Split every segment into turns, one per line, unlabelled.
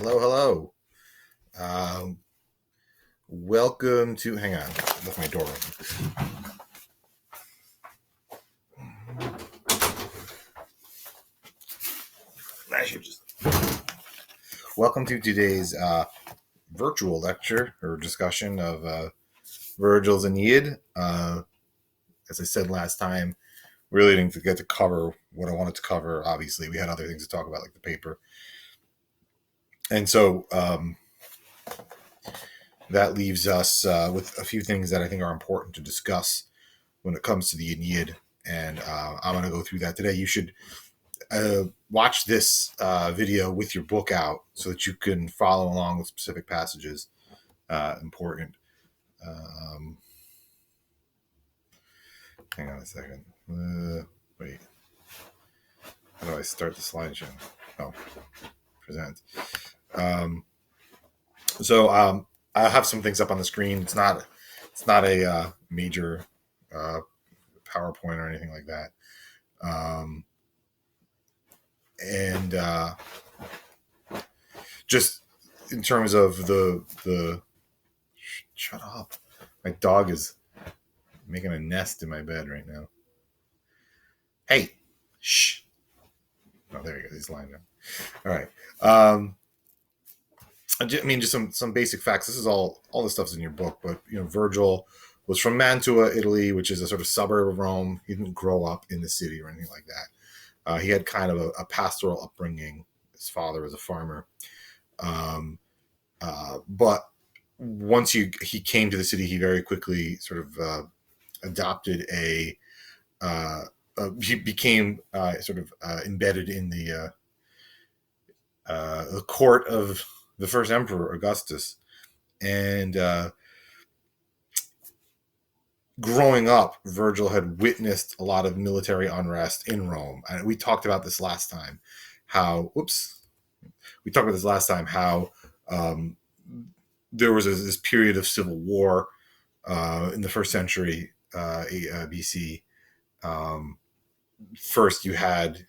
Hello, hello. Um, Welcome to. Hang on, I left my door open. I should just. Welcome to today's virtual lecture or discussion of Virgil's Aeneid. As I said last time, really didn't get to cover what I wanted to cover. Obviously, we had other things to talk about, like the paper, and so that leaves us with a few things that I think are important to discuss when it comes to the Aeneid, and I'm going to go through that today. You should watch this video with your book out so that you can follow along with specific passages. Important. Hang on a second. Wait. How do I start the slideshow? Oh, present. So I have some things up on the screen. It's not a major PowerPoint or anything like that. And just in terms of the shut up. My dog is making a nest in my bed right now. Hey, shh. Oh, there you go. He's lying down. All right. I mean, just some basic facts. This is all the stuff's in your book, but Virgil was from Mantua, Italy, which is a sort of suburb of Rome. He didn't grow up in the city or anything like that. He had kind of a pastoral upbringing. His father was a farmer, but once he came to the city, he very quickly sort of adopted he became sort of embedded in the court of the first emperor, Augustus. And growing up, Virgil had witnessed a lot of military unrest in Rome. And we talked about this last time, how there was this period of civil war in the first century BC. First, you had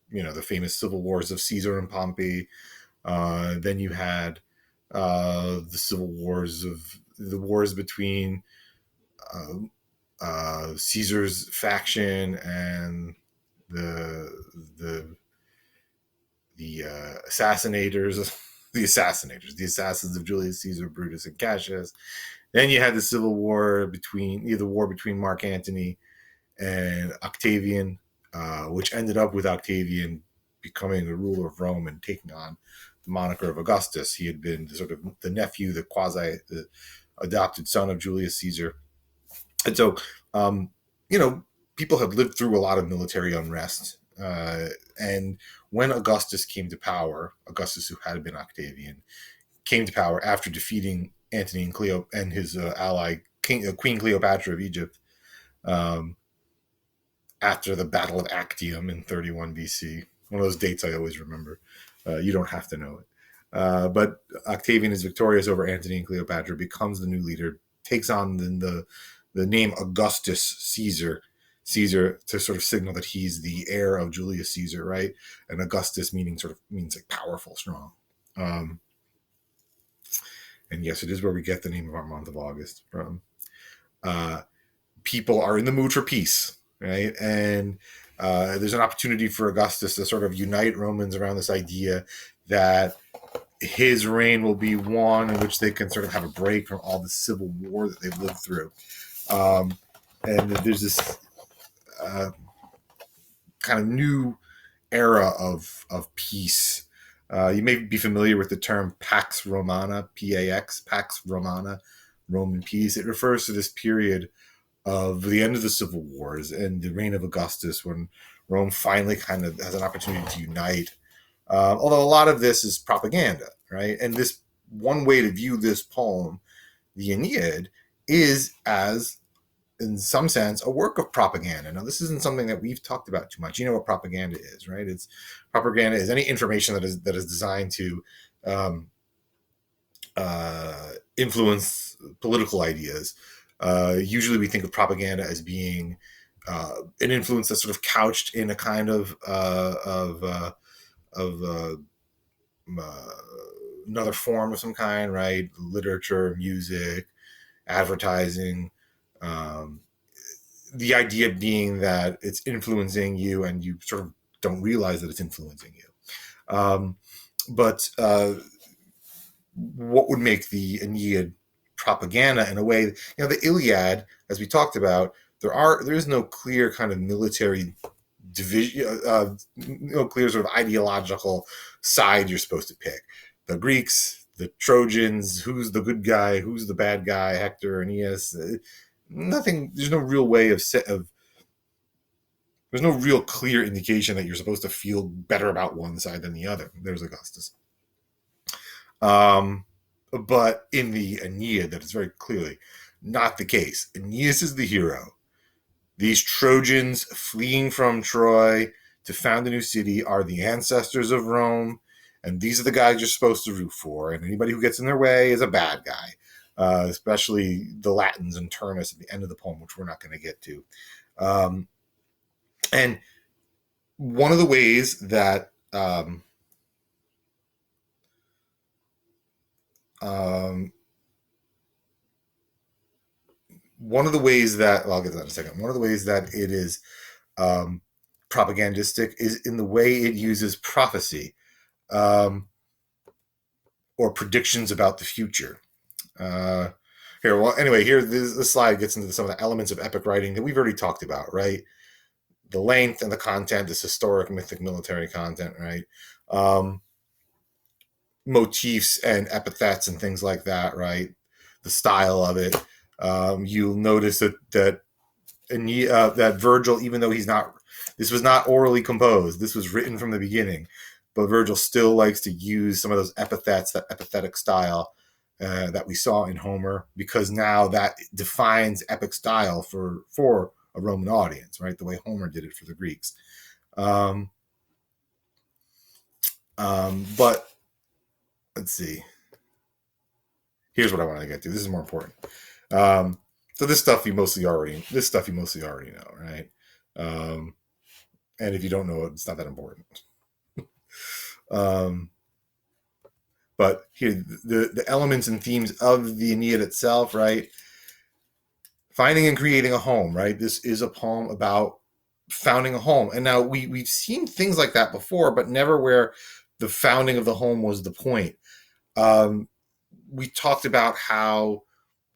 the famous civil wars of Caesar and Pompey. Then you had the civil wars between Caesar's faction and the assassinators, the assassins of Julius Caesar, Brutus, and Cassius. Then you had the civil war between Mark Antony and Octavian, which ended up with Octavian becoming the ruler of Rome and taking on the moniker of Augustus. He had been sort of the nephew, the adopted son of Julius Caesar. And so, people had lived through a lot of military unrest. And when Augustus came to power, Augustus, who had been Octavian, came to power after defeating Antony and his ally, Queen Cleopatra of Egypt, after the Battle of Actium in 31 BC. One of those dates I always remember. You don't have to know it. But Octavian is victorious over Antony and Cleopatra, becomes the new leader, takes on the name Augustus Caesar to sort of signal that he's the heir of Julius Caesar, right? And Augustus means like powerful, strong. And yes, it is where we get the name of our month of August from. People are in the mood for peace, right? And there's an opportunity for Augustus to sort of unite Romans around this idea that his reign will be one in which they can sort of have a break from all the civil war that they've lived through. And there's this kind of new era of peace. You may be familiar with the term Pax Romana, P-A-X, Pax Romana, Roman peace. It refers to this period of the end of the civil wars and the reign of Augustus, when Rome finally kind of has an opportunity to unite. Although a lot of this is propaganda, right? And this one way to view this poem, the Aeneid, is as, in some sense, a work of propaganda. Now, this isn't something that we've talked about too much. You know what propaganda is, right? Propaganda is any information that is designed to influence political ideas. Usually we think of propaganda as being an influence that's sort of couched in a kind of another form of some kind, right? Literature, music, advertising. Um, the idea being that it's influencing you and you sort of don't realize that it's influencing you. But what would make the Aeneid propaganda in a way? The Iliad, as we talked about, there is no clear kind of military division, no clear sort of ideological side you're supposed to pick. The Greeks, the Trojans, who's the good guy, who's the bad guy, Hector, Aeneas. Nothing. There's no real way of there's no real clear indication that you're supposed to feel better about one side than the other. There's Augustus. But in the Aeneid, that is very clearly not the case. Aeneas is the hero. These Trojans fleeing from Troy to found a new city are the ancestors of Rome, and these are the guys you're supposed to root for. And anybody who gets in their way is a bad guy, especially the Latins and Turnus at the end of the poem, which we're not going to get to. And one of the ways that one of the ways that I'll get to that in a second. One of the ways that it is propagandistic is in the way it uses prophecy or predictions about the future. Here, this slide gets into some of the elements of epic writing that we've already talked about, right? The length and the content, this historic, mythic, military content, right? Motifs and epithets and things like that, right? The style of it. You'll notice that Virgil, even though this was not orally composed, this was written from the beginning, but Virgil still likes to use some of those epithets, that epithetic style that we saw in Homer, because now that defines epic style for a Roman audience, right? The way Homer did it for the Greeks. But let's see. Here's what I want to get to. This is more important. So this stuff you mostly already know, right? And if you don't know it, it's not that important. But here, the elements and themes of the Aeneid itself, right? Finding and creating a home, right? This is a poem about founding a home. And now we've seen things like that before, but never where the founding of the home was the point. We talked about how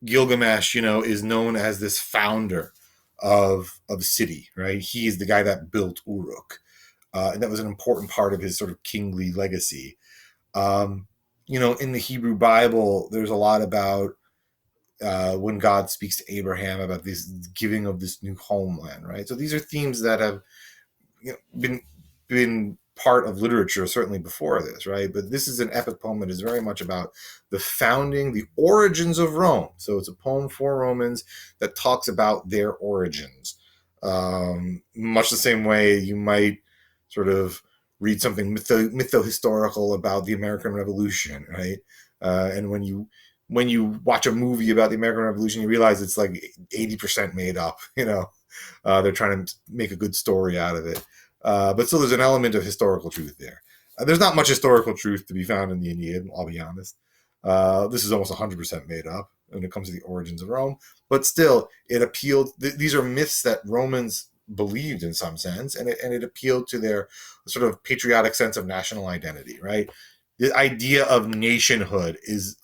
Gilgamesh, is known as this founder of the city, right? He is the guy that built Uruk. And that was an important part of his sort of kingly legacy. In the Hebrew Bible, there's a lot about when God speaks to Abraham about this giving of this new homeland, right? So these are themes that have been part of literature certainly before this, right? But this is an epic poem that is very much about the founding, the origins of Rome. So it's a poem for Romans that talks about their origins, much the same way you might sort of read something mytho-historical about the American Revolution, right? And when you watch a movie about the American Revolution, you realize it's like 80% made up. They're trying to make a good story out of it. But still, there's an element of historical truth there. There's not much historical truth to be found in the Aeneid, I'll be honest. This is almost 100% made up when it comes to the origins of Rome. But still, it appealed. These are myths that Romans believed in some sense, and it appealed to their sort of patriotic sense of national identity, right? The idea of nationhood is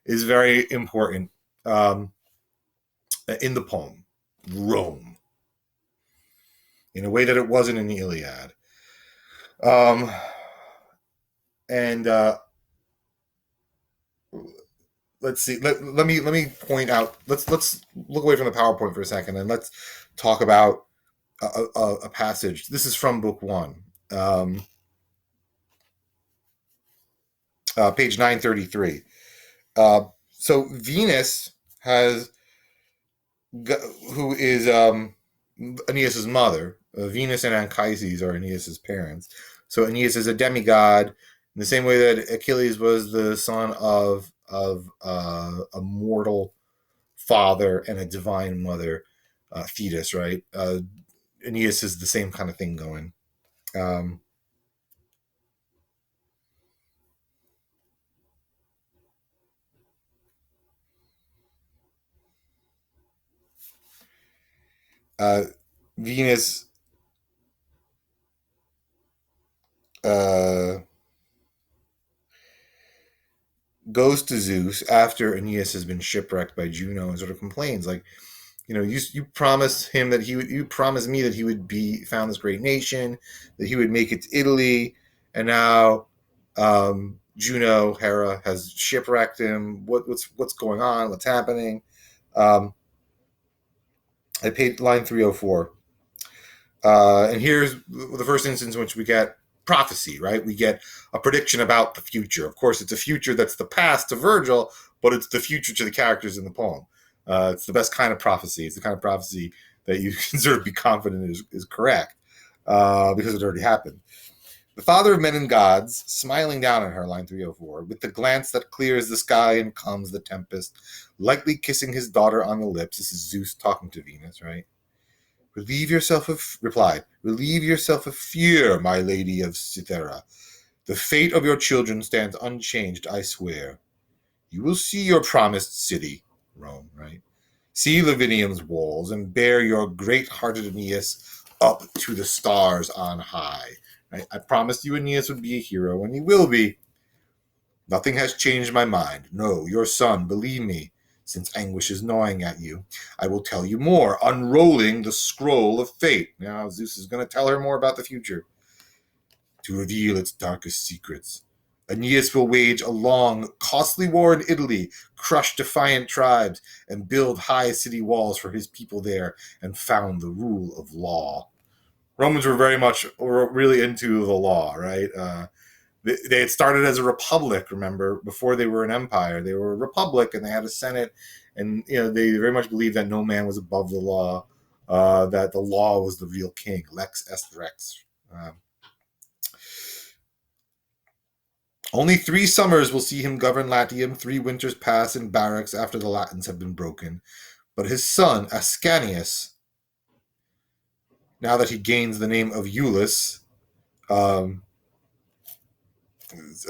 very important in the poem, Rome, in a way that it wasn't in the Iliad. Let's see. Let me point out. Let's look away from the PowerPoint for a second, and let's talk about a passage. This is from Book 1, page 933. So Venus who is Aeneas's mother. Venus and Anchises are Aeneas's parents. So Aeneas is a demigod in the same way that Achilles was the son of a mortal father and a divine mother, Thetis, right? Aeneas is the same kind of thing going. Uh, Venus uh, goes to Zeus after Aeneas has been shipwrecked by Juno and sort of complains, like, you promised him that you promised me that he would be found this great nation, that he would make it to Italy, and now Juno, Hera, has shipwrecked him. What's going on? What's happening? Um, I paid line 304. And here's the first instance in which we get prophecy, right? We get a prediction about the future. Of course, it's a future that's the past to Virgil, but it's the future to the characters in the poem. It's the best kind of prophecy. It's the kind of prophecy that you can sort of be confident is correct because it already happened. The father of men and gods, smiling down on her, line 304, with the glance that clears the sky and calms the tempest, lightly kissing his daughter on the lips. This is Zeus talking to Venus, right? Relieve yourself of fear, my lady of Cythera. The fate of your children stands unchanged, I swear. You will see your promised city, Rome, right? See Lavinium's walls and bear your great-hearted Aeneas up to the stars on high. Right? I promised you Aeneas would be a hero, and he will be. Nothing has changed my mind. No, your son, believe me, since anguish is gnawing at you. I will tell you more, unrolling the scroll of fate. Now, Zeus is going to tell her more about the future to reveal its darkest secrets. Aeneas will wage a long, costly war in Italy, crush defiant tribes, and build high city walls for his people there, and found the rule of law. Romans were really into the law, right? They had started as a republic, remember, before they were an empire. They were a republic, and they had a senate, and they very much believed that no man was above the law, that the law was the real king, lex est rex. Only 3 summers will see him govern Latium, 3 winters pass in barracks after the Latins have been broken. But his son, Ascanius, now that he gains the name of Iulus, um,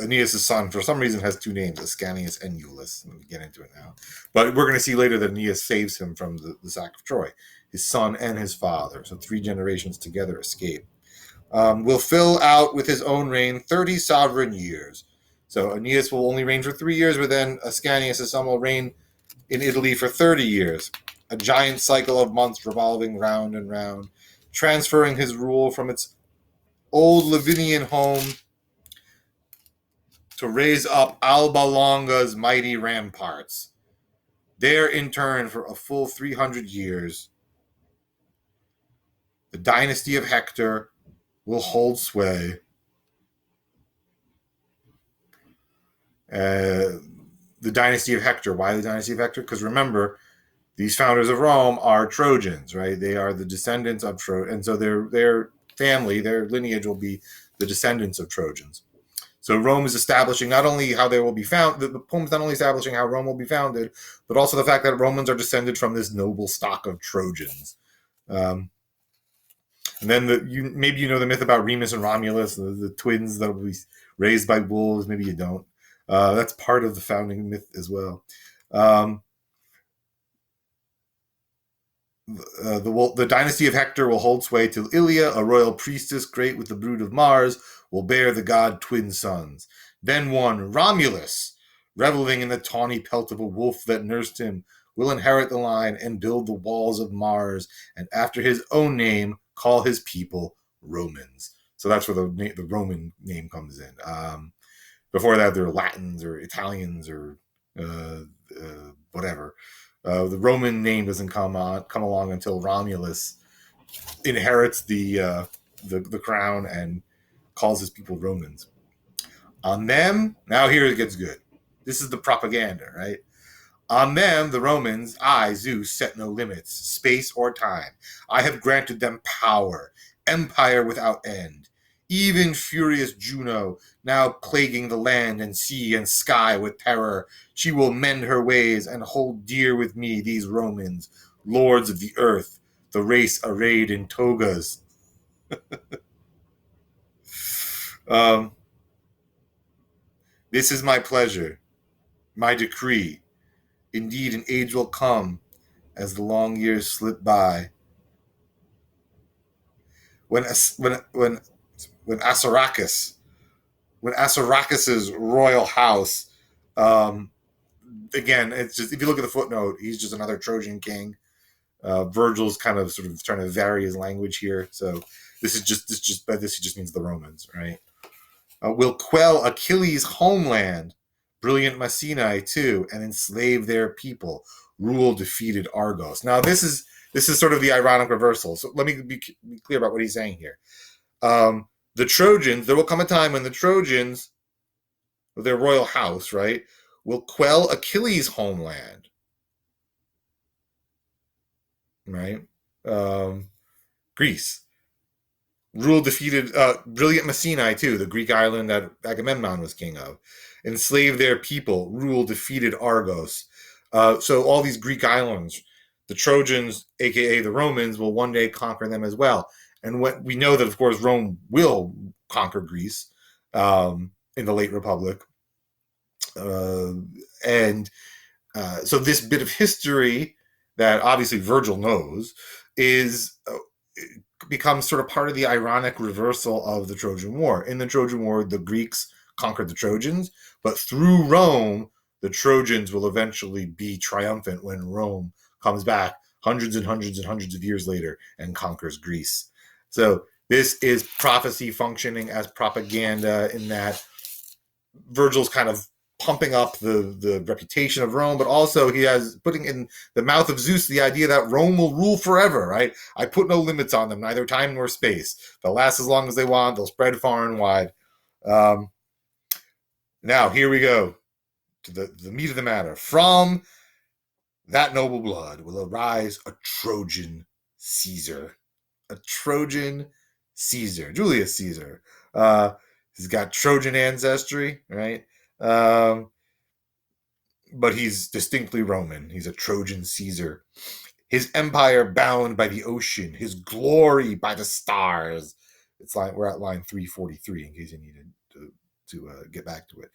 Aeneas' son, for some reason, has 2 names, Ascanius and Iulus. We'll get into it now. But we're going to see later that Aeneas saves him from the sack of Troy. His son and his father, so 3 generations together, escape. Will fill out with his own reign 30 sovereign years. So Aeneas will only reign for 3 years, but then Ascanius, his son, will reign in Italy for 30 years. A giant cycle of months revolving round and round, transferring his rule from its old Lavinian home to raise up Alba Longa's mighty ramparts. There, in turn, for a full 300 years, the Dynasty of Hector will hold sway. The Dynasty of Hector. Why the Dynasty of Hector? Because remember, these founders of Rome are Trojans, right? They are the descendants of Trojans, and so their family, their lineage will be the descendants of Trojans. So Rome is establishing not only how they will be founded, the poem is not only establishing how Rome will be founded, but also the fact that Romans are descended from this noble stock of Trojans. And then maybe you know the myth about Remus and Romulus, the twins that will be raised by wolves. Maybe you don't. That's part of the founding myth as well. The dynasty of Hector will hold sway till Ilia, a royal priestess great with the brood of Mars, will bear the god twin sons. Then one, Romulus, reveling in the tawny pelt of a wolf that nursed him, will inherit the line and build the walls of Mars, and after his own name, call his people Romans. So that's where the Roman name comes in. Before that, they're Latins or Italians or whatever. The Roman name doesn't come along until Romulus inherits the crown and calls his people Romans. On them, now here it gets good. This is the propaganda, right? On them, the Romans, I, Zeus, set no limits, space or time. I have granted them power, empire without end. Even furious Juno, now plaguing the land and sea and sky with terror, she will mend her ways and hold dear with me these Romans, lords of the earth, the race arrayed in togas. This is my pleasure, my decree. Indeed, an age will come as the long years slip by when when Assaracus when Assaracus's royal house, um, again, it's just if you look at the footnote, he's just another Trojan king. Virgil's kind of sort of trying to vary his language here, so but this just means the Romans, right? Will quell Achilles' homeland, brilliant Messinae too, and enslave their people. Rule defeated Argos. Now this is sort of the ironic reversal. So let me be clear about what he's saying here. The Trojans, there will come a time when the Trojans, their royal house, right, will quell Achilles' homeland, right? Greece. Rule defeated brilliant Messinae too, the Greek island that Agamemnon was king of. Enslaved their people. Rule defeated Argos. So all these Greek islands, the Trojans, aka the Romans, will one day conquer them as well. And what we know that, of course, Rome will conquer Greece in the late Republic. And so this bit of history that obviously Virgil knows is becomes sort of part of the ironic reversal of the Trojan War. In the Trojan War, the Greeks conquered the Trojans, but through Rome, the Trojans will eventually be triumphant when Rome comes back hundreds and hundreds and hundreds of years later and conquers Greece. So this is prophecy functioning as propaganda in that Virgil's kind of pumping up the reputation of Rome, but also he has putting in the mouth of Zeus the idea that Rome will rule forever, right? I put no limits on them, neither time nor space. They'll last as long as they want. They'll spread far and wide. Now, here we go to the meat of the matter. From that noble blood will arise a Trojan Caesar. A Trojan Caesar. Julius Caesar. He's got Trojan ancestry, right? But he's distinctly Roman. He's a Trojan Caesar. His empire bound by the ocean, his glory by the stars. We're at line 343 in case you needed to get back to it.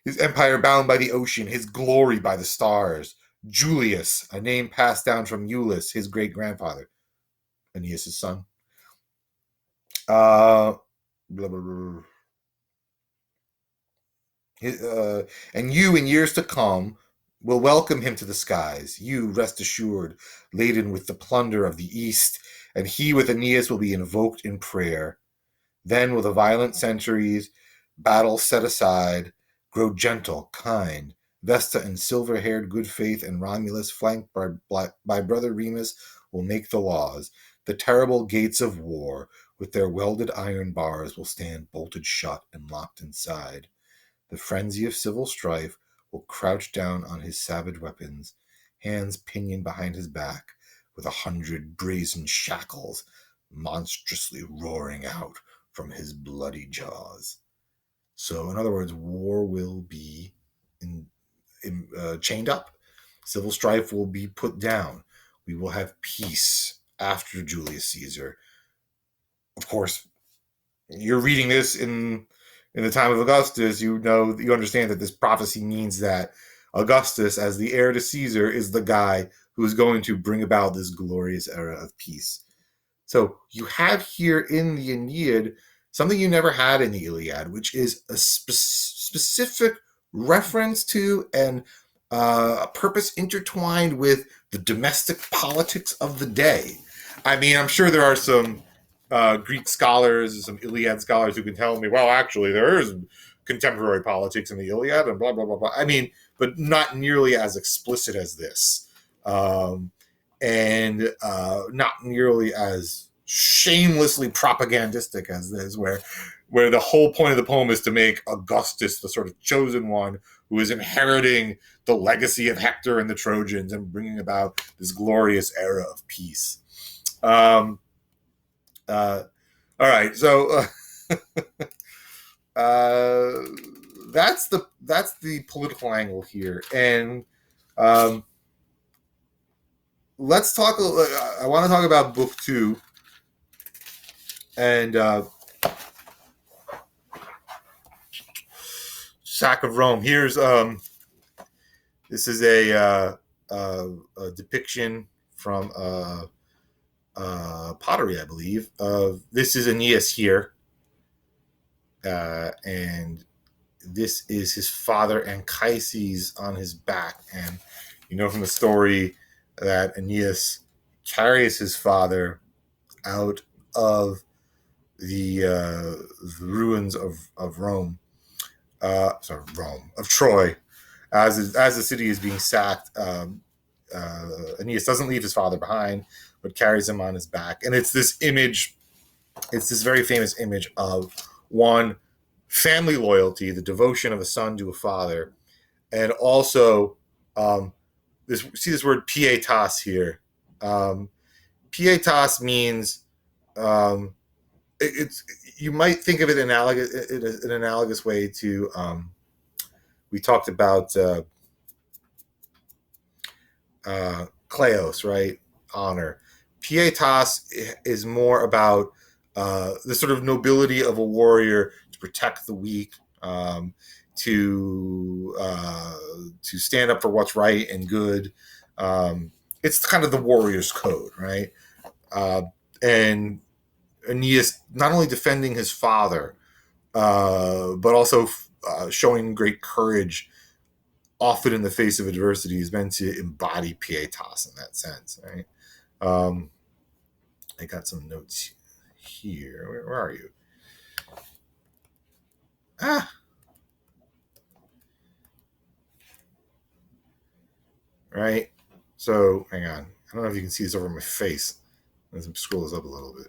His empire bound by the ocean, his glory by the stars. Julius, a name passed down from Iulus, his great grandfather, Aeneas' son. Blah, blah, blah. And you, in years to come, will welcome him to the skies. You, rest assured, laden with the plunder of the East, and he with Aeneas will be invoked in prayer. Then will the violent centuries, battle set aside, grow gentle, kind. Vesta and silver-haired good faith and Romulus, flanked by brother Remus, will make the laws. The terrible gates of war, with their welded iron bars, will stand bolted shut and locked inside. The frenzy of civil strife will crouch down on his savage weapons, hands pinioned behind his back, with 100 brazen shackles monstrously roaring out from his bloody jaws. So, in other words, war will be chained up. Civil strife will be put down. We will have peace after Julius Caesar. Of course, you're reading this in the time of Augustus. You understand that this prophecy means that Augustus, as the heir to Caesar, is the guy who is going to bring about this glorious era of peace. So you have here in the Aeneid something you never had in the Iliad, which is a specific reference to and a purpose intertwined with the domestic politics of the day. I mean, I'm sure there are some Greek scholars, some Iliad scholars who can tell me, well, actually, there is contemporary politics in the Iliad and blah, blah, blah, blah. I mean, but not nearly as explicit as this. And not nearly as shamelessly propagandistic as this, where the whole point of the poem is to make Augustus the sort of chosen one who is inheriting the legacy of Hector and the Trojans and bringing about this glorious era of peace. All right, so that's the political angle here, and let's talk. I want to talk about book 2, and sack of Rome. Here's this is a depiction from pottery, I believe. This is Aeneas here, and this is his father Anchises on his back. And you know from the story that Aeneas carries his father out of the ruins of Rome, of Troy, as the city is being sacked. Aeneas doesn't leave his father behind, but carries him on his back. And it's this image, it's this very famous image of one, family loyalty, the devotion of a son to a father, and also see this word pietas here. Pietas means it's you might think of it in an analogous way to we talked about kleos, right? Honor. Pietas is more about the sort of nobility of a warrior to protect the weak, to stand up for what's right and good. It's kind of the warrior's code, right? And Aeneas not only defending his father, but also showing great courage, often in the face of adversity, is meant to embody pietas in that sense, right? I got some notes here. Where are you? Right. So hang on. I don't know if you can see this over my face. Let's scroll this up a little bit.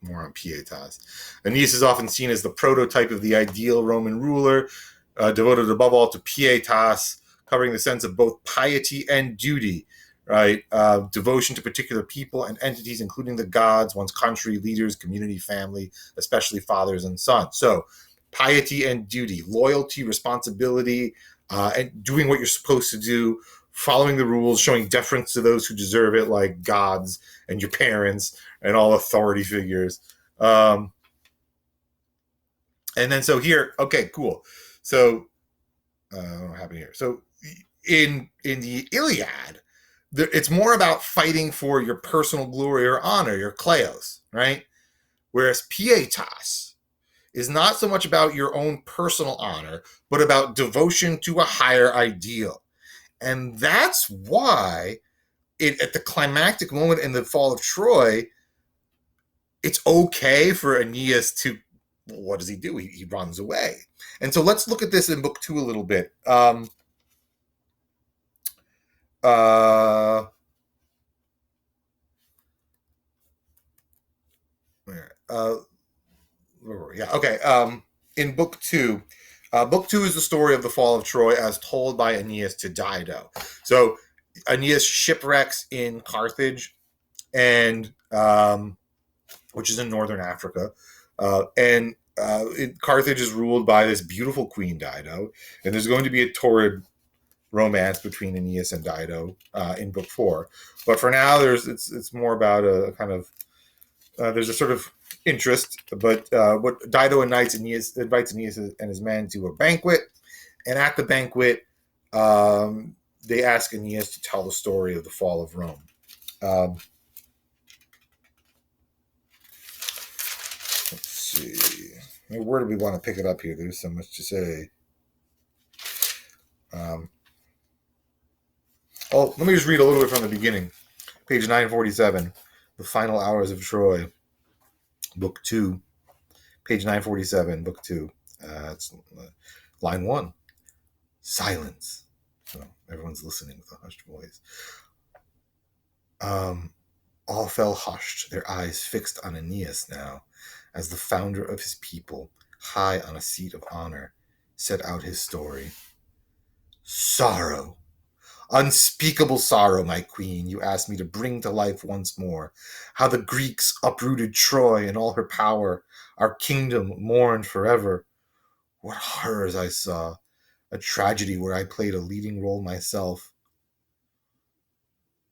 More on pietas. Aeneas is often seen as the prototype of the ideal Roman ruler, devoted above all to pietas, covering the sense of both piety and duty, right? Devotion to particular people and entities, including the gods, one's country, leaders, community, family, especially fathers and sons. So, piety and duty, loyalty, responsibility, and doing what you're supposed to do, following the rules, showing deference to those who deserve it, like gods and your parents and all authority figures. And then so here, okay, cool. So what happened here? So in the Iliad, it's more about fighting for your personal glory or honor, your kleos, right? Whereas pietas is not so much about your own personal honor, but about devotion to a higher ideal. And that's why at the climactic moment in the fall of Troy, it's okay for Aeneas to, what does he do? He runs away. And so let's look at this in book 2 a little bit. Yeah, okay. In book 2, book 2 is the story of the fall of Troy as told by Aeneas to Dido. So Aeneas shipwrecks in Carthage, and which is in northern Africa, and Carthage is ruled by this beautiful queen Dido, and there's going to be a torrid romance between Aeneas and Dido in book 4. But for now, it's more about a kind of there's a sort of interest, but what Dido invites Aeneas and his men to a banquet, and at the banquet, they ask Aeneas to tell the story of the fall of Rome. Let's see. Where do we want to pick it up here? There's so much to say. Let me just read a little bit from the beginning. Page 947, The Final Hours of Troy, Book 2, page 947, Book 2. It's line 1. Silence. So everyone's listening with a hushed voice. All fell hushed, their eyes fixed on Aeneas now, as the founder of his people, high on a seat of honor, set out his story. Sorrow, unspeakable sorrow, my queen, you asked me to bring to life once more. How the Greeks uprooted Troy and all her power, our kingdom mourned forever. What horrors I saw, a tragedy where I played a leading role myself.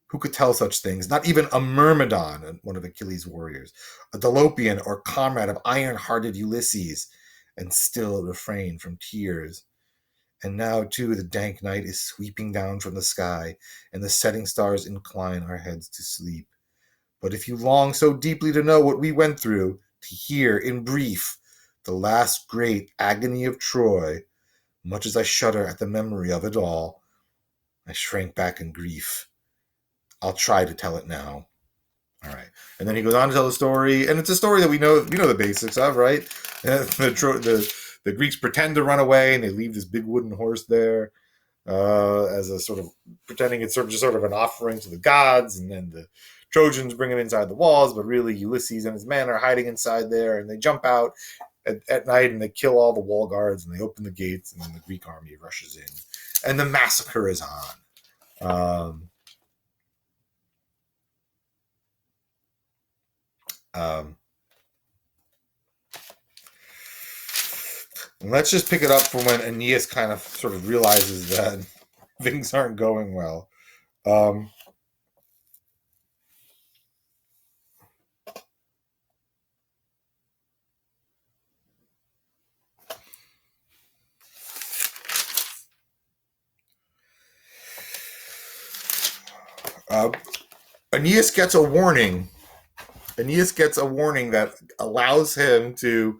Who could tell such things? Not even a Myrmidon, one of Achilles' warriors, a Dolopian or comrade of iron-hearted Ulysses, and still refrain from tears. And now, too, the dank night is sweeping down from the sky, and the setting stars incline our heads to sleep. But if you long so deeply to know what we went through, to hear in brief the last great agony of Troy, much as I shudder at the memory of it all, I shrank back in grief. I'll try to tell it now. All right. And then he goes on to tell the story, and it's a story that we know the basics of, right? The Greeks pretend to run away, and they leave this big wooden horse there as a sort of pretending it's just sort of an offering to the gods, and then the Trojans bring him inside the walls, but really Ulysses and his men are hiding inside there, and they jump out at night and they kill all the wall guards, and they open the gates, and then the Greek army rushes in, and the massacre is on. Let's just pick it up from when Aeneas kind of sort of realizes that things aren't going well. Aeneas gets a warning. Aeneas gets a warning that allows him to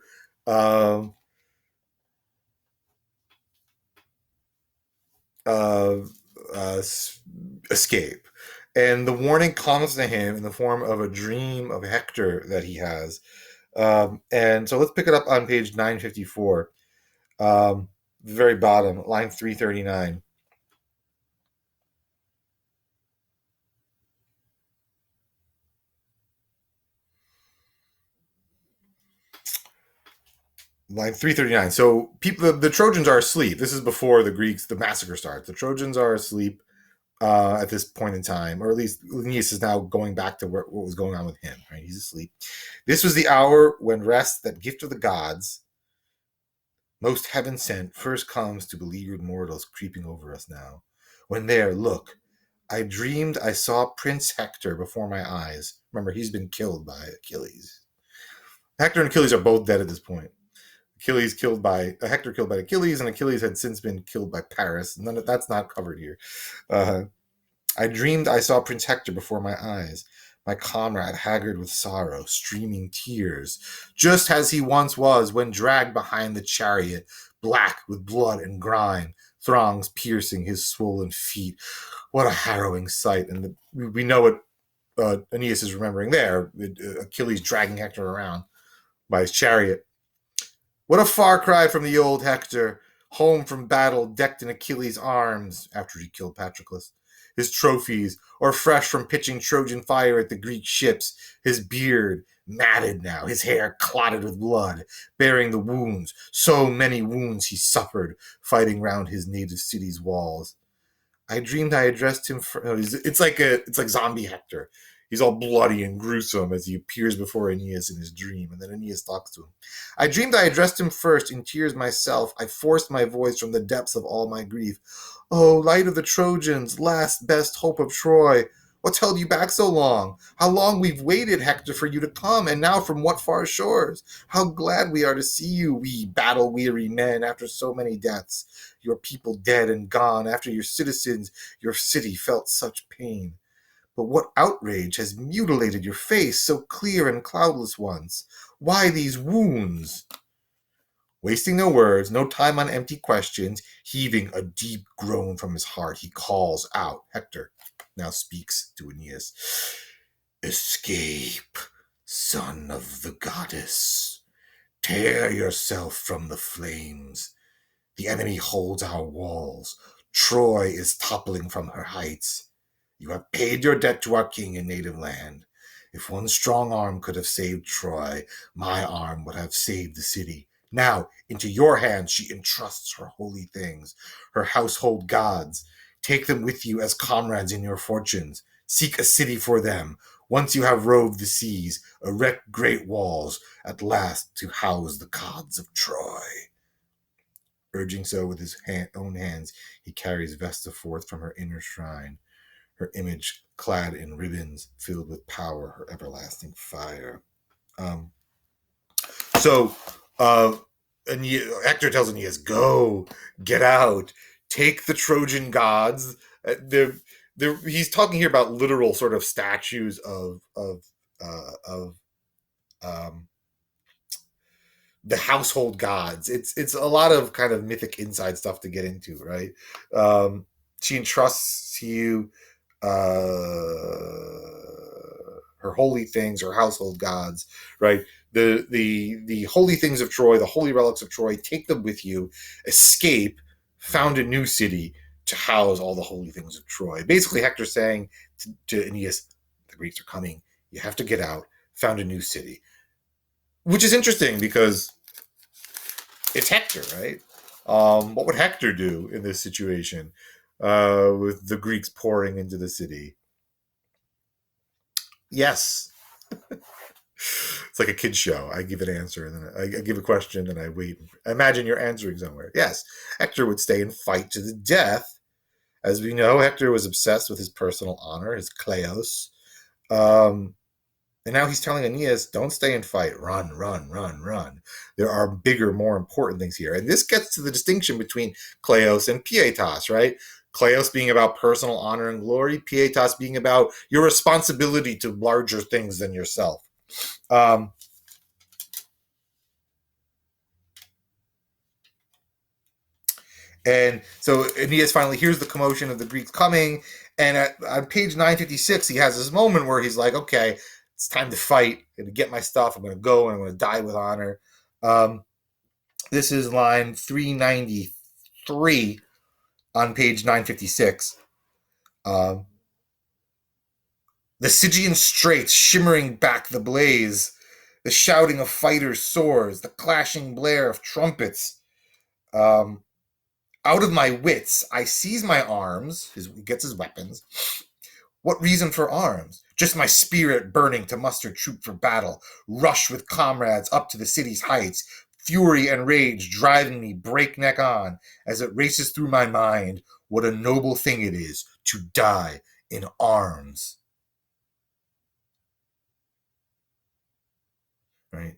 escape. And the warning comes to him in the form of a dream of Hector that he has. And so let's pick it up on page 954, the very bottom, line 339. Line 339. So the Trojans are asleep. This is before the massacre starts. The Trojans are asleep at this point in time, or at least Aeneas is now going back to what was going on with him. Right, he's asleep. This was the hour when rest, that gift of the gods, most heaven sent, first comes to beleaguered mortals creeping over us now. When there, look, I dreamed I saw Prince Hector before my eyes. Remember, he's been killed by Achilles. Hector and Achilles are both dead at this point. Hector killed by Achilles, and Achilles had since been killed by Paris. That's not covered here. I dreamed I saw Prince Hector before my eyes, my comrade haggard with sorrow, streaming tears, just as he once was when dragged behind the chariot, black with blood and grime, throngs piercing his swollen feet. What a harrowing sight! And we know what Aeneas is remembering there, Achilles dragging Hector around by his chariot. What a far cry from the old Hector, home from battle, decked in Achilles' arms after he killed Patroclus. His trophies, or fresh from pitching Trojan fire at the Greek ships, his beard matted now, his hair clotted with blood, bearing the wounds, so many wounds he suffered fighting round his native city's walls. I dreamed I addressed him. It's like zombie Hector. He's all bloody and gruesome as he appears before Aeneas in his dream, and then Aeneas talks to him. I dreamed I addressed him first, in tears myself. I forced my voice from the depths of all my grief. Oh, light of the Trojans, last best hope of Troy, what's held you back so long? How long we've waited, Hector, for you to come, and now from what far shores? How glad we are to see you, we battle-weary men, after so many deaths. Your people dead and gone, after your citizens, your city felt such pain. But what outrage has mutilated your face, so clear and cloudless once? Why these wounds? Wasting no words, no time on empty questions, heaving a deep groan from his heart, he calls out. Hector now speaks to Aeneas. Escape, son of the goddess. Tear yourself from the flames. The enemy holds our walls. Troy is toppling from her heights. You have paid your debt to our king in native land. If one strong arm could have saved Troy, my arm would have saved the city. Now, into your hands she entrusts her holy things, her household gods. Take them with you as comrades in your fortunes. Seek a city for them. Once you have roved the seas, erect great walls, at last to house the gods of Troy. Urging so with his own hands, he carries Vesta forth from her inner shrine, her image clad in ribbons filled with power, her everlasting fire. Hector tells Aeneas, go, get out, take the Trojan gods. He's talking here about literal sort of statues of um, the household gods. It's a lot of kind of mythic inside stuff to get into, right? She entrusts to you her holy things, her household gods, right? The holy things of Troy, the holy relics of Troy. Take them with you, escape, found a new city to house all the holy things of Troy. Basically, Hector's saying to Aeneas, the Greeks are coming. You have to get out. Found a new city, which is interesting because it's Hector, right? What would Hector do in this situation with the Greeks pouring into the city? Yes. It's like a kid's show. I give an answer, and then I give a question, and I wait. I imagine you're answering somewhere. Yes, Hector would stay and fight to the death. As we know, Hector was obsessed with his personal honor, his kleos. And now he's telling Aeneas, don't stay and fight. Run, run, run, run. There are bigger, more important things here. And this gets to the distinction between kleos and pietas, right? Kleos being about personal honor and glory, pietas being about your responsibility to larger things than yourself. And so Aeneas finally hears the commotion of the Greeks coming. And on page 956, he has this moment where he's like, okay, it's time to fight. I'm going to get my stuff. I'm going to go and I'm going to die with honor. This is line 393 on page 956. The Stygian straits shimmering back the blaze, the shouting of fighters' swords, the clashing blare of trumpets. Out of my wits, I seize my arms. He gets his weapons. What reason for arms? Just my spirit burning to muster troop for battle, rush with comrades up to the city's heights, fury and rage driving me breakneck on as it races through my mind. What a noble thing it is to die in arms. Right?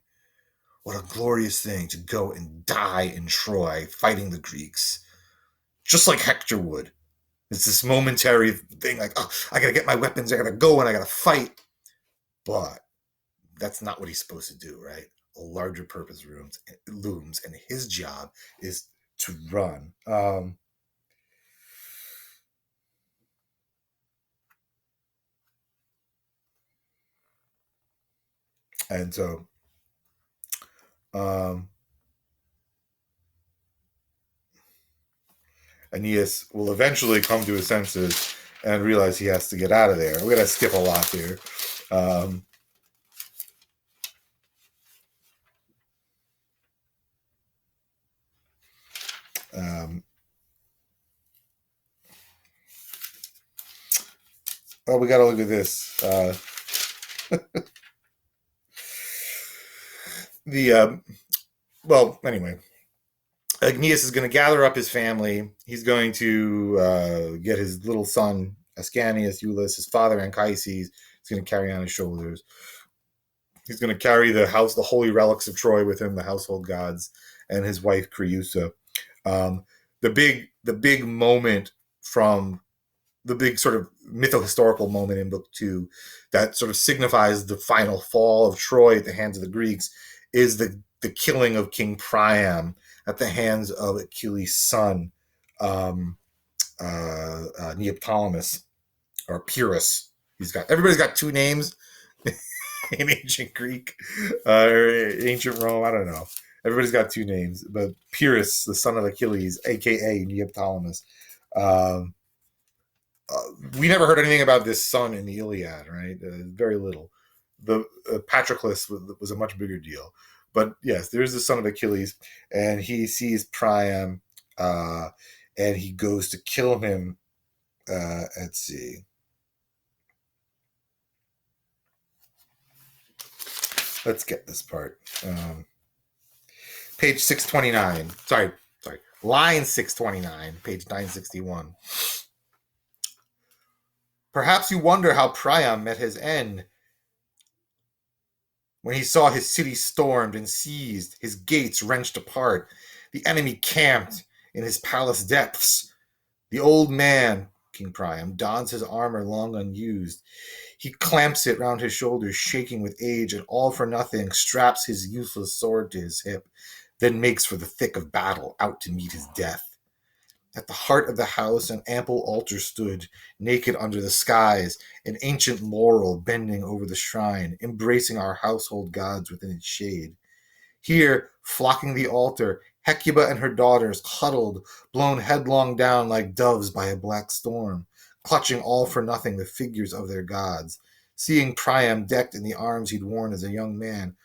What a glorious thing to go and die in Troy fighting the Greeks. Just like Hector would. It's this momentary thing like, oh, I gotta get my weapons, I gotta go and I gotta fight. But that's not what he's supposed to do, right? A larger purpose looms, and his job is to run. And so Aeneas will eventually come to his senses and realize he has to get out of there. We're going to skip a lot here. Oh, we got to look at this. Well, anyway, Aeneas is going to gather up his family. He's going to get his little son, Ascanius, Iulus, his father, Anchises. He's going to carry on his shoulders. He's going to carry the holy relics of Troy with him, the household gods, and his wife, Creusa. The big moment from the big sort of mytho-historical moment in Book 2 that sort of signifies the final fall of Troy at the hands of the Greeks is the killing of King Priam at the hands of Achilles' son, Neoptolemus, or Pyrrhus. Everybody's got two names in ancient Greek or ancient Rome. I don't know. Everybody's got two names, but Pyrrhus, the son of Achilles, aka Neoptolemus. We never heard anything about this son in the Iliad, right? Very little. The Patroclus was a much bigger deal. But yes, there's the son of Achilles, and he sees Priam, and he goes to kill him. Let's see. Let's get this part. Page 629. Sorry. Line 629, page 961. Perhaps you wonder how Priam met his end. When he saw his city stormed and seized, his gates wrenched apart, the enemy camped in his palace depths, the old man King Priam, dons his armor long unused. He clamps it round his shoulders, shaking with age, and all for nothing straps his useless sword to his hip, then makes for the thick of battle, out to meet his death. At the heart of the house an ample altar stood, naked under the skies, an ancient laurel bending over the shrine, embracing our household gods within its shade. Here, flocking the altar, Hecuba and her daughters huddled, blown headlong down like doves by a black storm, clutching all for nothing the figures of their gods. Seeing Priam decked in the arms he'd worn as a young man,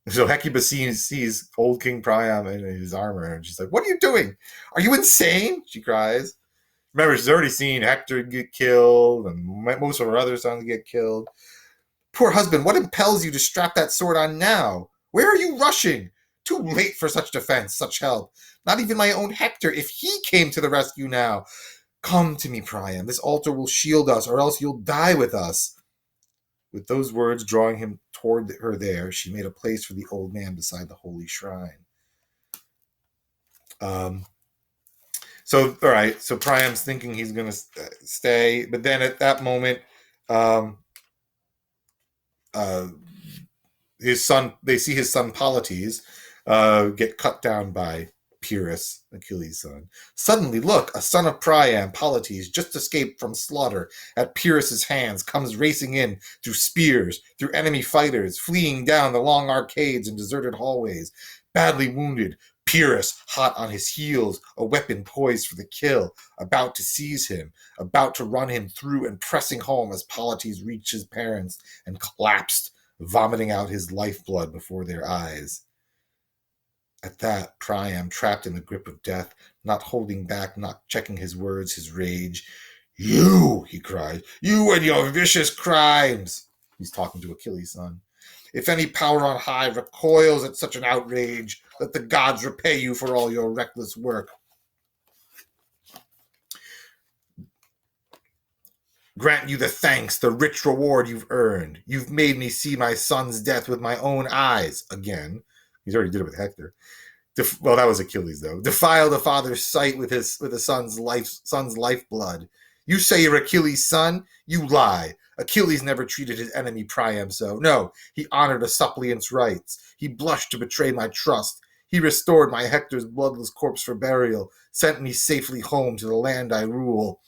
so Hecuba sees old King Priam in his armor, and she's like, "What are you doing? Are you insane?" she cries. Remember, she's already seen Hector get killed, and most of her other sons get killed. Poor husband, what impels you to strap that sword on now? Where are you rushing? Too late for such defense, such help. Not even my own Hector, if he came to the rescue now. Come to me, Priam. This altar will shield us, or else you'll die with us. With those words drawing him toward her there, she made a place for the old man beside the holy shrine. So Priam's thinking he's going to stay, but then at that moment, they see his son Polites get cut down by Pyrrhus, Achilles' son. Suddenly, look, a son of Priam, Polites, just escaped from slaughter at Pyrrhus' hands, comes racing in through spears, through enemy fighters, fleeing down the long arcades and deserted hallways, badly wounded. Pyrrhus, hot on his heels, a weapon poised for the kill, about to seize him, about to run him through and pressing home as Polites reached his parents and collapsed, vomiting out his lifeblood before their eyes. At that, Priam, trapped in the grip of death, not holding back, not checking his words, his rage. "You," he cried, "you and your vicious crimes." He's talking to Achilles' son. "If any power on high recoils at such an outrage, let the gods repay you for all your reckless work. Grant you the thanks, the rich reward you've earned. You've made me see my son's death with my own eyes again." He's already did it with Hector. Well, that was Achilles, though. "Defile the father's sight with a son's lifeblood. You say you're Achilles' son? You lie. Achilles never treated his enemy Priam so. No, he honored a suppliant's rights. He blushed to betray my trust. He restored my Hector's bloodless corpse for burial, sent me safely home to the land I rule.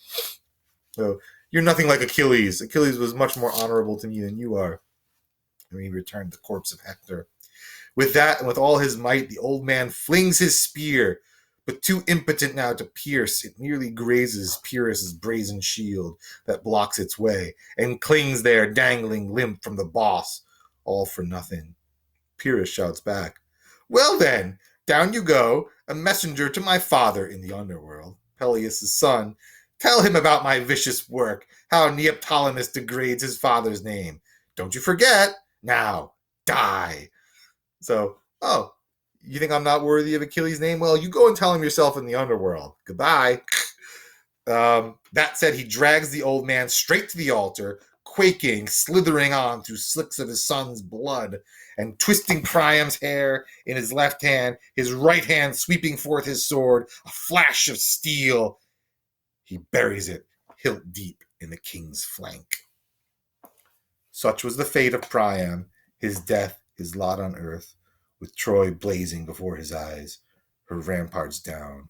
So you're nothing like Achilles. Achilles was much more honorable to me than you are." And he returned the corpse of Hector. With that, and with all his might, the old man flings his spear, but too impotent now to pierce, it nearly grazes Pyrrhus' brazen shield that blocks its way, and clings there, dangling limp from the boss, all for nothing. Pyrrhus shouts back, "Well then, down you go, a messenger to my father in the underworld, Peleus' son. Tell him about my vicious work, how Neoptolemus degrades his father's name. Don't you forget. Now, die." So, you think I'm not worthy of Achilles' name? Well, you go and tell him yourself in the underworld. Goodbye. That said, he drags the old man straight to the altar, quaking, slithering on through slicks of his son's blood, and twisting Priam's hair in his left hand, his right hand sweeping forth his sword, a flash of steel. He buries it hilt deep in the king's flank. Such was the fate of Priam, his death, his lot on earth, with Troy blazing before his eyes, her ramparts down.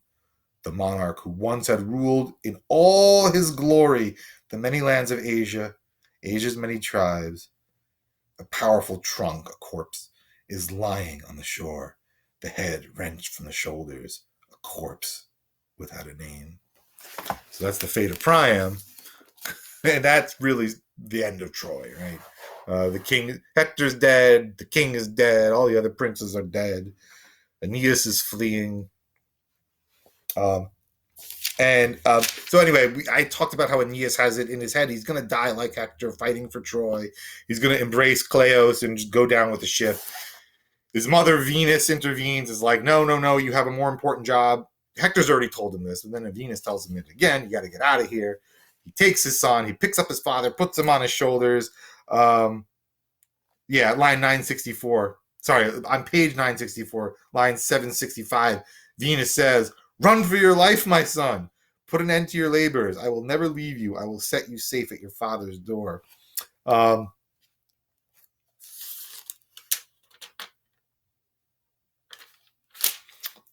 The monarch who once had ruled in all his glory the many lands of Asia, Asia's many tribes, a powerful trunk, a corpse, is lying on the shore, the head wrenched from the shoulders, a corpse without a name. So that's the fate of Priam, and that's really the end of Troy, right? The king, Hector's dead, the king is dead, all the other princes are dead, Aeneas is fleeing. So anyway, I talked about how Aeneas has it in his head. He's going to die like Hector, fighting for Troy. He's going to embrace Cleos and just go down with the ship. His mother, Venus, intervenes, is like, no, you have a more important job. Hector's already told him this, and then Venus tells him it again. You got to get out of here. He takes his son, he picks up his father, puts him on his shoulders. Line 964. Sorry, on page 964, line 765, Venus says, "Run for your life, my son. Put an end to your labors. I will never leave you. I will set you safe at your father's door. Um,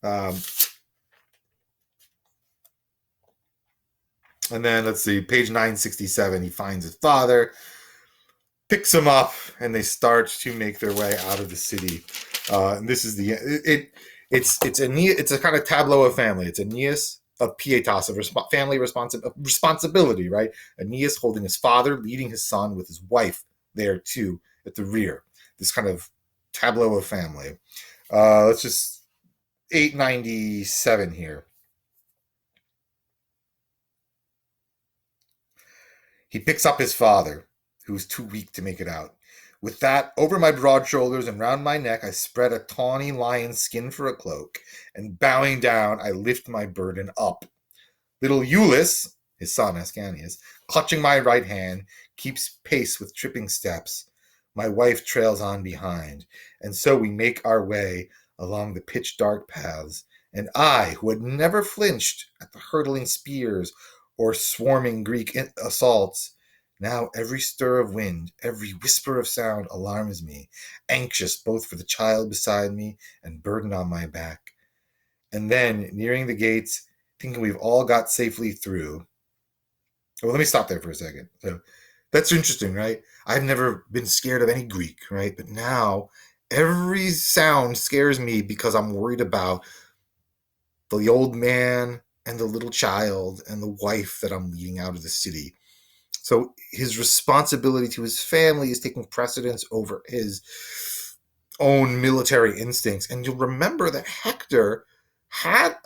um, and then let's see, page 967, he finds his father, picks him up, and they start to make their way out of the city. And this is it's Aeneas, it's a kind of tableau of family. It's Aeneas of pietas, of family responsibility, right? Aeneas holding his father, leading his son with his wife there too at the rear. This kind of tableau of family. Let's just 897 here. He picks up his father, who is too weak to make it out. With that, over my broad shoulders and round my neck, I spread a tawny lion's skin for a cloak, and bowing down, I lift my burden up. Little Iulus, his son Ascanius, clutching my right hand, keeps pace with tripping steps. My wife trails on behind, and so we make our way along the pitch-dark paths, and I, who had never flinched at the hurtling spears or swarming Greek assaults, now every stir of wind, every whisper of sound alarms me, anxious both for the child beside me and burden on my back. And then, nearing the gates, thinking we've all got safely through. Well, let me stop there for a second. So that's interesting, right? I've never been scared of any Greek, right? But now every sound scares me because I'm worried about the old man and the little child and the wife that I'm leading out of the city. So his responsibility to his family is taking precedence over his own military instincts. And you'll remember that Hector had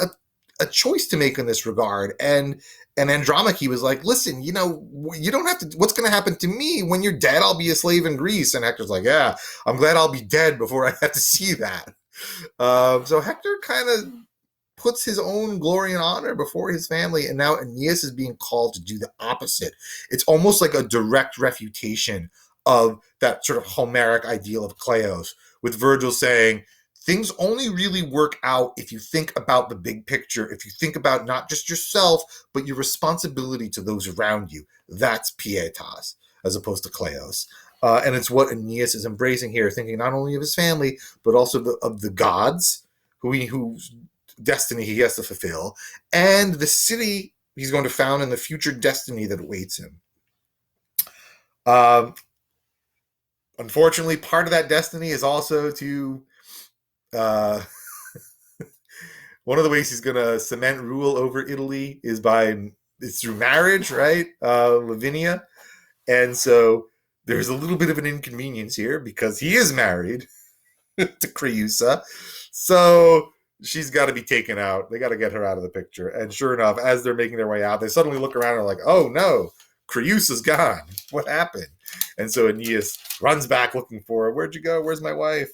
a choice to make in this regard. And Andromache was like, listen, you don't have to, what's going to happen to me when you're dead? I'll be a slave in Greece. And Hector's like, yeah, I'm glad I'll be dead before I have to see that. So Hector kind of puts his own glory and honor before his family, and now Aeneas is being called to do the opposite. It's almost like a direct refutation of that sort of Homeric ideal of Kleos, with Virgil saying, things only really work out if you think about the big picture, if you think about not just yourself, but your responsibility to those around you. That's pietas, as opposed to Kleos. And it's what Aeneas is embracing here, thinking not only of his family, but also of the gods, whose destiny he has to fulfill, and the city he's going to found and the future destiny that awaits him. Unfortunately, part of that destiny is also to one of the ways he's going to cement rule over Italy is through marriage, right? Lavinia. And so there's a little bit of an inconvenience here because he is married to Creusa. So she's got to be taken out. They got to get her out of the picture. And sure enough, as they're making their way out, they suddenly look around and are like, oh no, Creusa's gone. What happened? And so Aeneas runs back looking for her. Where'd you go? Where's my wife?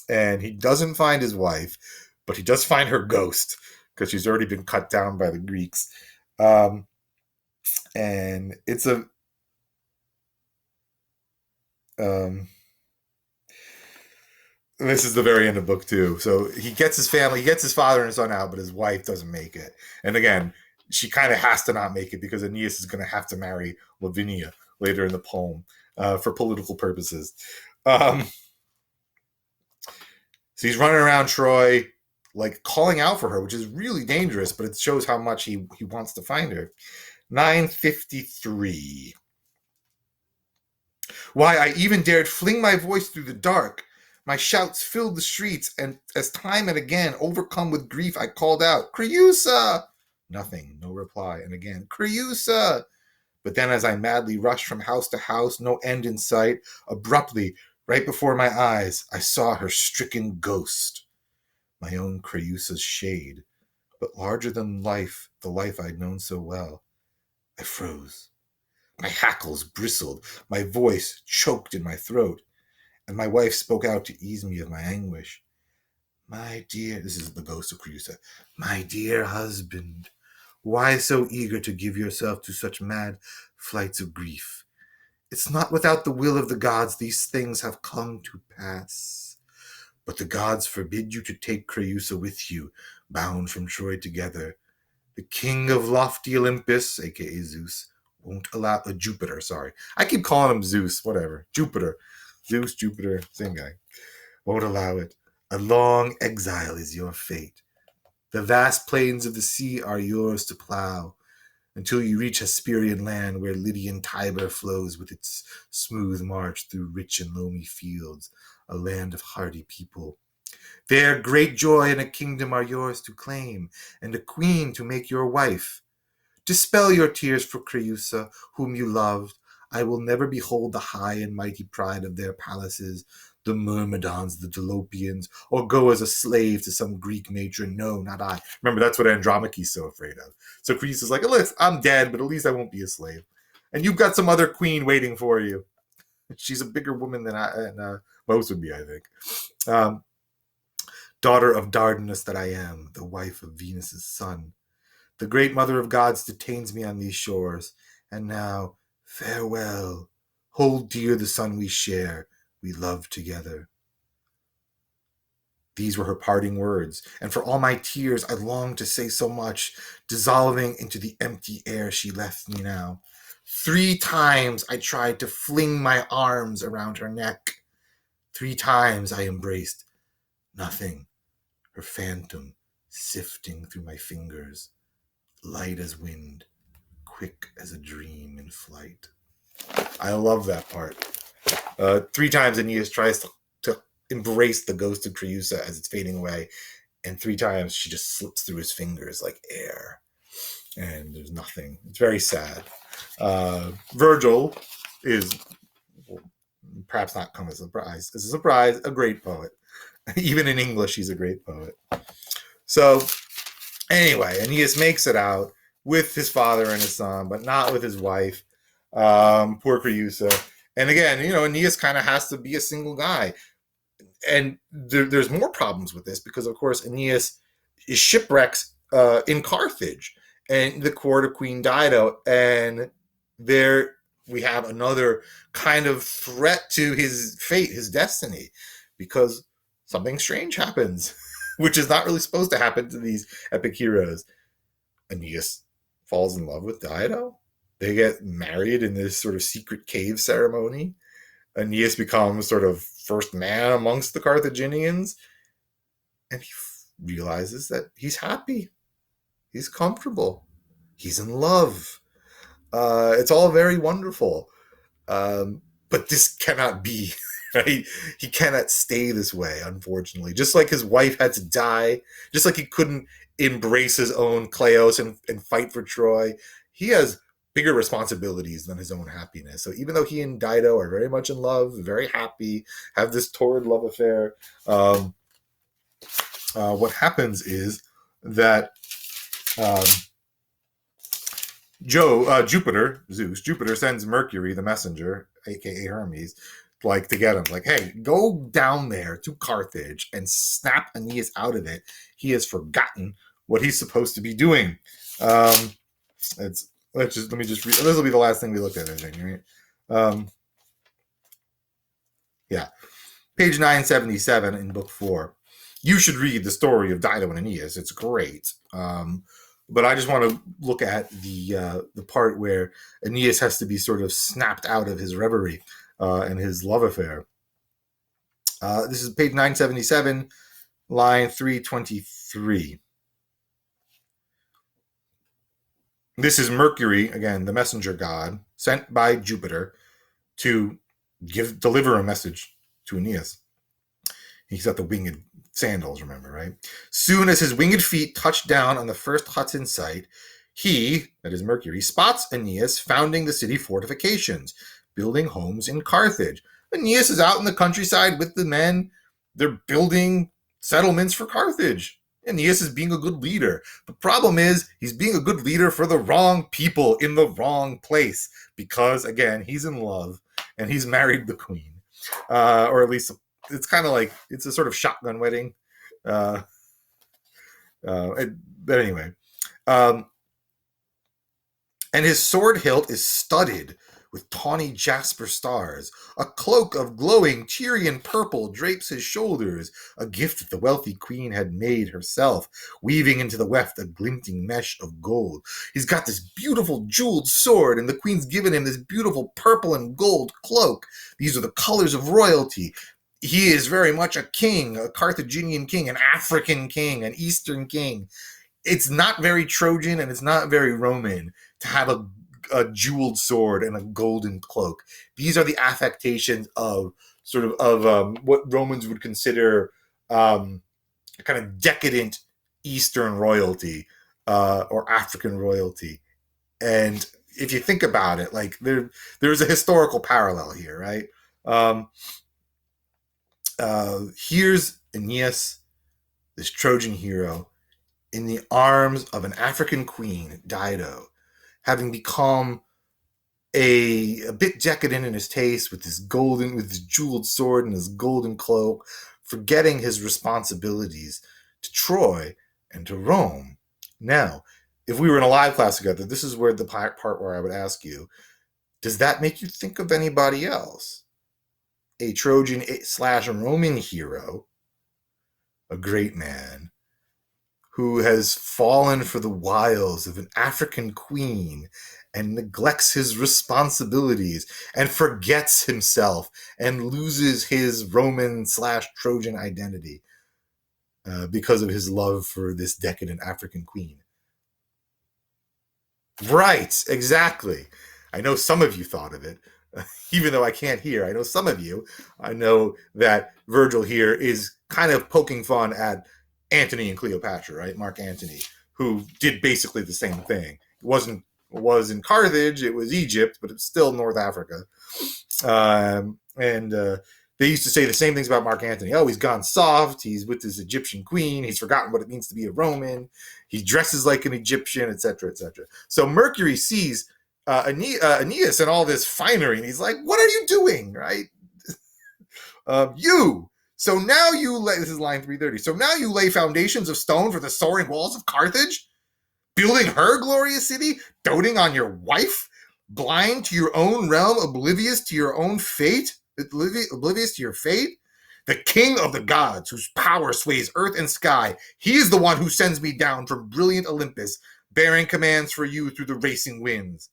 And he doesn't find his wife, but he does find her ghost because she's already been cut down by the Greeks. And it's a this is the very end of book 2. So he gets his family, he gets his father and his son out, but his wife doesn't make it. And again, she kind of has to not make it because Aeneas is going to have to marry Lavinia later in the poem for political purposes. So he's running around Troy, like calling out for her, which is really dangerous, but it shows how much he wants to find her. 953. Why, I even dared fling my voice through the dark. My shouts filled the streets, and as time and again, overcome with grief, I called out, Creusa! Nothing, no reply, and again, Creusa! But then as I madly rushed from house to house, no end in sight, abruptly, right before my eyes, I saw her stricken ghost. My own Creusa's shade, but larger than life, the life I'd known so well. I froze. My hackles bristled, my voice choked in my throat, and my wife spoke out to ease me of my anguish. My dear, this is the ghost of Creusa, my dear husband, why so eager to give yourself to such mad flights of grief? It's not without the will of the gods these things have come to pass. But the gods forbid you to take Creusa with you, bound from Troy together. The king of lofty Olympus, aka Zeus, won't allow Jupiter, sorry. I keep calling him Zeus, whatever. Jupiter. Zeus, Jupiter, same guy. Won't allow it. A long exile is your fate. The vast plains of the sea are yours to plow until you reach Hesperian land where Lydian Tiber flows with its smooth march through rich and loamy fields, a land of hardy people. There great joy and a kingdom are yours to claim, and a queen to make your wife. Dispel your tears for Creusa, whom you loved. I will never behold the high and mighty pride of their palaces, the Myrmidons, the Dolopians, or go as a slave to some Greek matron. No, not I. Remember, that's what Andromache's so afraid of. So Creusa's like, look, I'm dead, but at least I won't be a slave. And you've got some other queen waiting for you. She's a bigger woman than most would be, I think. Daughter of Dardanus that I am, the wife of Venus's son. The great mother of gods detains me on these shores, and now, farewell. Hold dear the son we share, we love together. These were her parting words, and for all my tears I longed to say so much, dissolving into the empty air she left me now. 3 times I tried to fling my arms around her neck. 3 times I embraced. Nothing. Her phantom sifting through my fingers, light as wind, quick as a dream in flight. I love that part. 3 times Aeneas tries to embrace the ghost of Creusa as it's fading away, and 3 times she just slips through his fingers like air, and there's nothing. It's very sad. Virgil is, well, perhaps not come as a surprise, a great poet. Even in English, he's a great poet. So, anyway, Aeneas makes it out with his father and his son, but not with his wife. Poor Creusa. And again, Aeneas kind of has to be a single guy. And there's more problems with this because, of course, Aeneas is shipwrecks in Carthage and the court of Queen Dido. And there we have another kind of threat to his fate, his destiny, because something strange happens, which is not really supposed to happen to these epic heroes. Aeneas falls in love with Dido. They get married in this sort of secret cave ceremony. Aeneas becomes sort of first man amongst the Carthaginians. And he realizes that he's happy. He's comfortable. He's in love. It's all very wonderful. But this cannot be. Right? He cannot stay this way, unfortunately. Just like his wife had to die, just like he couldn't embrace his own Kleos and fight for Troy, he has bigger responsibilities than his own happiness. So even though he and Dido are very much in love, very happy, have this torrid love affair, what happens is that Jupiter sends Mercury, the messenger, aka Hermes, to get him. Like, hey, go down there to Carthage and snap Aeneas out of it. He has forgotten what he's supposed to be doing. Let me just read. This will be the last thing we look at, I think, right? Yeah. Page 977 in book 4. You should read the story of Dido and Aeneas. It's great. But I just want to look at the part where Aeneas has to be sort of snapped out of his reverie and his love affair. This is page 977, line 323. This is Mercury, again, the messenger god, sent by Jupiter to deliver a message to Aeneas. He's got the winged sandals, remember, right? Soon as his winged feet touch down on the first huts in sight, he, that is Mercury, spots Aeneas founding the city fortifications, building homes in Carthage. Aeneas is out in the countryside with the men. They're building settlements for Carthage. Aeneas is being a good leader. The problem is he's being a good leader for the wrong people in the wrong place because, again, he's in love and he's married the queen. Or at least it's kind of like it's a sort of shotgun wedding. But anyway. And his sword hilt is studded with tawny jasper stars. A cloak of glowing Tyrian purple drapes his shoulders, a gift that the wealthy queen had made herself, weaving into the weft a glinting mesh of gold. He's got this beautiful jeweled sword, and the queen's given him this beautiful purple and gold cloak. These are the colors of royalty. He is very much a king, a Carthaginian king, an African king, an Eastern king. It's not very Trojan and it's not very Roman to have a jeweled sword and a golden cloak. These are the affectations of what Romans would consider kind of decadent Eastern royalty or African royalty. And if you think about it, like there's a historical parallel here, right? Here's Aeneas, this Trojan hero, in the arms of an African queen, Dido, having become a bit decadent in his taste with his jeweled sword and his golden cloak, forgetting his responsibilities to Troy and to Rome. Now, if we were in a live class together, this is where the part where I would ask you, does that make you think of anybody else? A Trojan / Roman hero, a great man, who has fallen for the wiles of an African queen and neglects his responsibilities and forgets himself and loses his Roman / Trojan identity because of his love for this decadent African queen. Right, exactly. I know some of you thought of it, even though I can't hear. I know some of you. I know that Virgil here is kind of poking fun at Antony and Cleopatra, right? Mark Antony, who did basically the same thing. It was in Carthage, it was Egypt, but it's still North Africa. They used to say the same things about Mark Antony. Oh, he's gone soft. He's with his Egyptian queen. He's forgotten what it means to be a Roman. He dresses like an Egyptian, etc., etc. So Mercury sees Aeneas and all this finery, and he's like, "What are you doing?" Right? You. So now you lay. This is line 330. So now you lay foundations of stone for the soaring walls of Carthage, building her glorious city, doting on your wife, blind to your own realm, oblivious to your own fate. Oblivious to your fate? The king of the gods, whose power sways earth and sky, he is the one who sends me down from brilliant Olympus, bearing commands for you through the racing winds.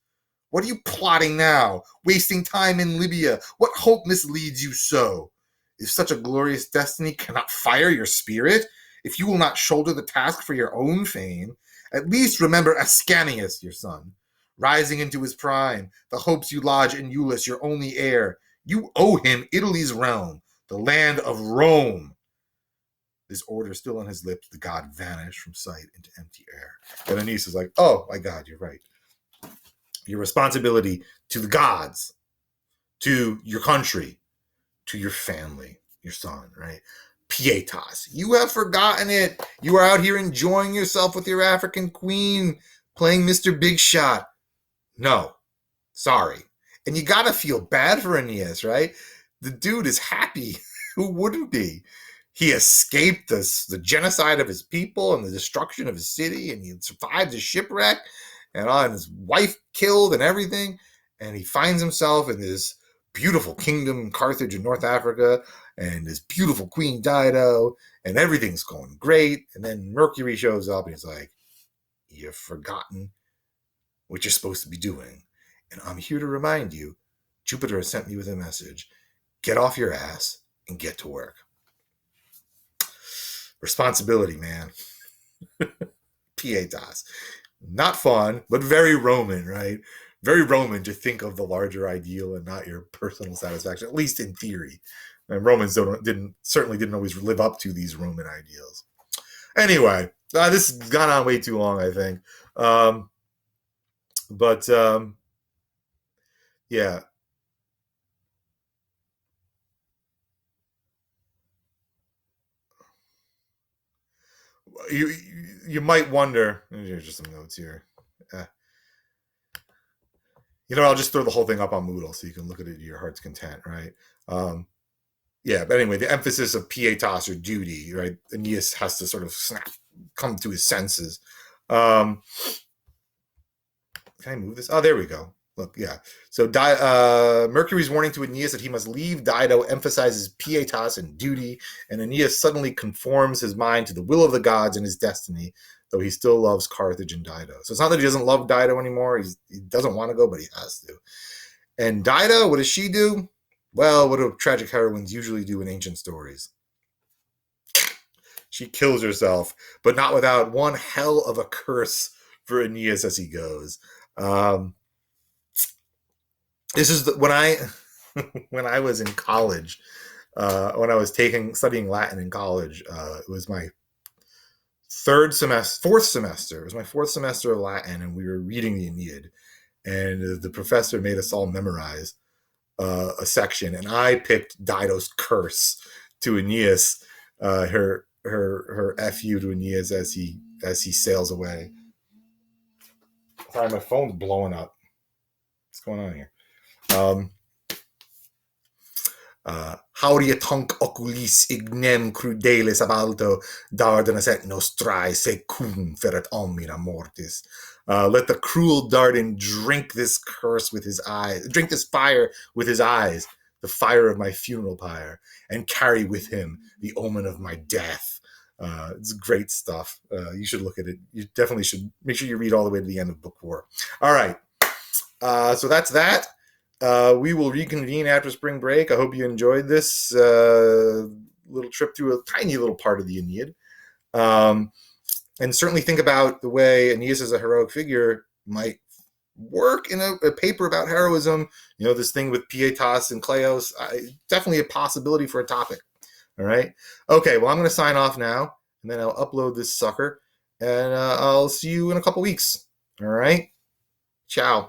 What are you plotting now? Wasting time in Libya? What hope misleads you so? If such a glorious destiny cannot fire your spirit, if you will not shoulder the task for your own fame, at least remember Ascanius, your son, rising into his prime, the hopes you lodge in Iulus, your only heir. You owe him Italy's realm, the land of Rome. This order still on his lips, the god vanished from sight into empty air. And Aeneas is like, oh my God, you're right. Your responsibility to the gods, to your country, to your family, your son, right? Pietas. You have forgotten it. You are out here enjoying yourself with your African queen, playing Mr. Big Shot. No, sorry. And you got to feel bad for Aeneas, right? The dude is happy. Who wouldn't be? He escaped the genocide of his people and the destruction of his city, and he survived his shipwreck, and his wife killed and everything. And he finds himself in this beautiful kingdom, Carthage in North Africa, and this beautiful queen Dido, and everything's going great. And then Mercury shows up, and he's like, you've forgotten what you're supposed to be doing. And I'm here to remind you, Jupiter has sent me with a message. Get off your ass and get to work. Responsibility, man. Pietas. Not fun, but very Roman, right? Very Roman to think of the larger ideal and not your personal satisfaction, at least in theory. And Romans certainly didn't always live up to these Roman ideals. Anyway, this has gone on way too long, I think. Yeah. You might wonder. Here's just some notes here. I'll just throw the whole thing up on Moodle so you can look at it to your heart's content, right? But anyway, the emphasis of pietas or duty, right? Aeneas has to sort of come to his senses. Can I move this? Oh, there we go. Look, yeah. So Mercury's warning to Aeneas that he must leave Dido emphasizes pietas and duty, and Aeneas suddenly conforms his mind to the will of the gods and his destiny, though he still loves Carthage and Dido. So it's not that he doesn't love Dido anymore. He doesn't want to go, but he has to. And Dido, what does she do? Well, what do tragic heroines usually do in ancient stories? She kills herself, but not without one hell of a curse for Aeneas as he goes. This is when I when I was in college, when I was studying Latin in college. It was my fourth semester. It was my fourth semester of Latin, and we were reading the Aeneid, and the professor made us all memorize a section, and I picked Dido's curse to Aeneas, her fu to Aeneas as he sails away. Sorry, my phone's blowing up. What's going on here? Hauria tunc oculis ignem crudelis abalto dardanas et nostrae secum feret omnia mortis. Let the cruel Dardan drink this curse with his eyes, drink this fire with his eyes, the fire of my funeral pyre, and carry with him the omen of my death. It's great stuff. You should look at it. You definitely should make sure you read all the way to the end of book 4. All right. So that's that. We will reconvene after spring break. I hope you enjoyed this little trip through a tiny little part of the Aeneid. And certainly think about the way Aeneas as a heroic figure might work in a paper about heroism. You know, this thing with Pietas and Kleos, definitely a possibility for a topic. All right. Okay, well, I'm going to sign off now, and then I'll upload this sucker, and I'll see you in a couple weeks. All right. Ciao.